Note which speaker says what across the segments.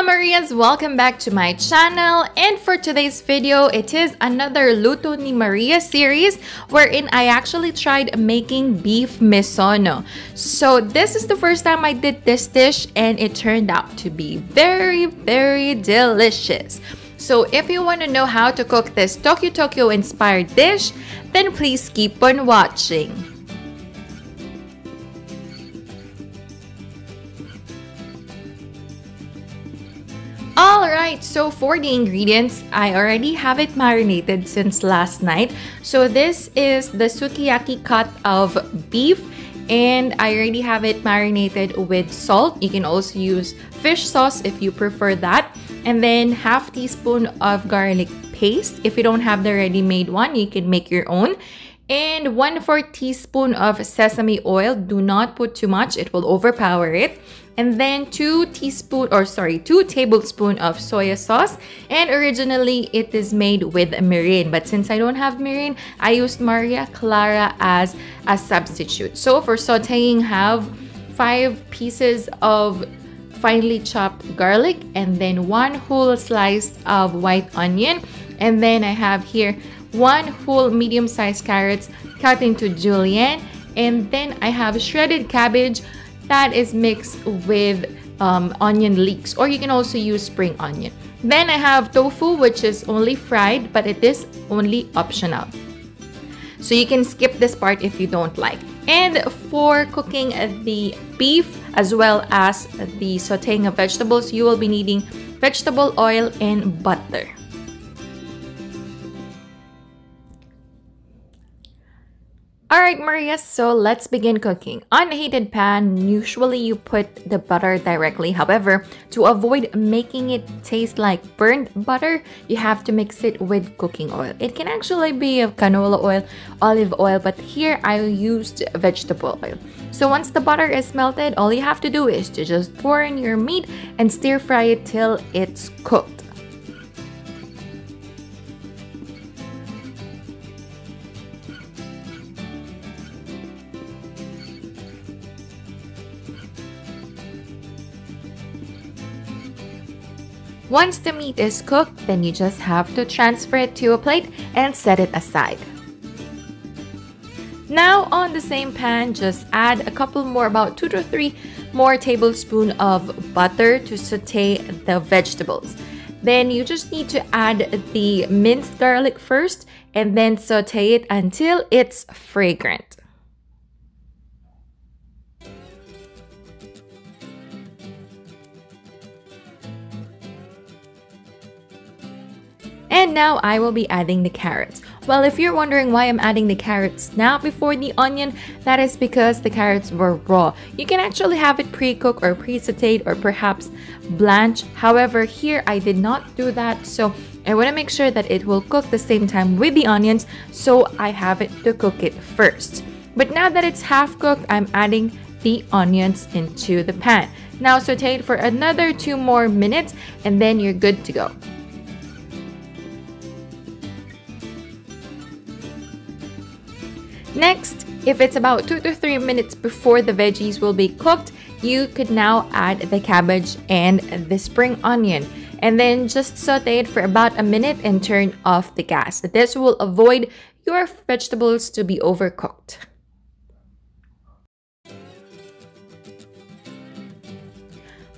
Speaker 1: Hola Marias! Welcome back to my channel, and for today's video, it is another Luto ni Maria series wherein I actually tried making beef misono. So this is the first time I did this dish and it turned out to be very delicious. So if you want to know how to cook this Tokyo inspired dish, then please keep on watching. Alright, so for the ingredients, I already have it marinated since last night. So this is the sukiyaki cut of beef, and I already have it marinated with salt. You can also use fish sauce if you prefer that. And then half teaspoon of garlic paste. If you don't have the ready-made one, you can make your own. And 1/4 teaspoon of sesame oil. Do not put too much, it will overpower it. And then 2 tablespoons of soya sauce. And originally it is made with mirin, but since I don't have mirin, I used Maria Clara as a substitute. So for sauteing, have 5 pieces of finely chopped garlic, and then 1 whole slice of white onion. And then I have here 1 whole medium-sized carrots cut into julienne. And then I have shredded cabbage that is mixed with onion leeks, or you can also use spring onion. Then I have tofu, which is only fried, but it is only optional, so you can skip this part if you don't like. And for cooking the beef as well as the sauteing of vegetables, you will be needing vegetable oil and butter. Alright Maria, so let's begin cooking. On a heated pan, usually you put the butter directly. However, to avoid making it taste like burnt butter, you have to mix it with cooking oil. It can actually be of canola oil, olive oil, but here I used vegetable oil. So once the butter is melted, all you have to do is to just pour in your meat and stir fry it till it's cooked. Once the meat is cooked, then you just have to transfer it to a plate and set it aside. Now on the same pan, just add a couple more, about 2 to 3 more tablespoons of butter to saute the vegetables. Then you just need to add the minced garlic first and then saute it until it's fragrant. And now I will be adding the carrots. Well, if you're wondering why I'm adding the carrots now before the onion, that is because the carrots were raw. You can actually have it pre-cooked or pre-sauteed or perhaps blanched. However, here I did not do that, so I want to make sure that it will cook the same time with the onions, so I have it to cook it first. But now that it's half cooked, I'm adding the onions into the pan. Now saute it for another 2 more minutes and then you're good to go. Next, if it's about 2 to 3 minutes before the veggies will be cooked, you could now add the cabbage and the spring onion. And then just saute it for about a minute and turn off the gas. This will avoid your vegetables to be overcooked.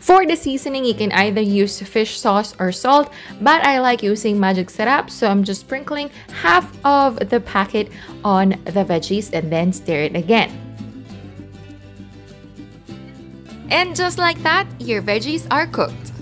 Speaker 1: For the seasoning, you can either use fish sauce or salt, but I like using magic syrup, so I'm just sprinkling half of the packet on the veggies and then stir it again. And just like that, your veggies are cooked.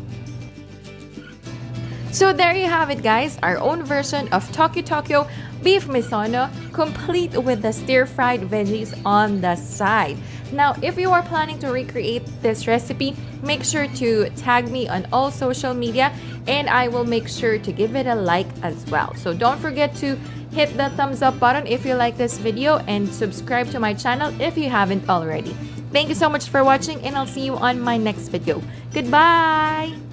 Speaker 1: So there you have it guys, our own version of Tokyo beef misono, complete with the stir-fried veggies on the side. Now, if you are planning to recreate this recipe, make sure to tag me on all social media and I will make sure to give it a like as well. So don't forget to hit the thumbs up button if you like this video and subscribe to my channel if you haven't already. Thank you so much for watching and I'll see you on my next video. Goodbye!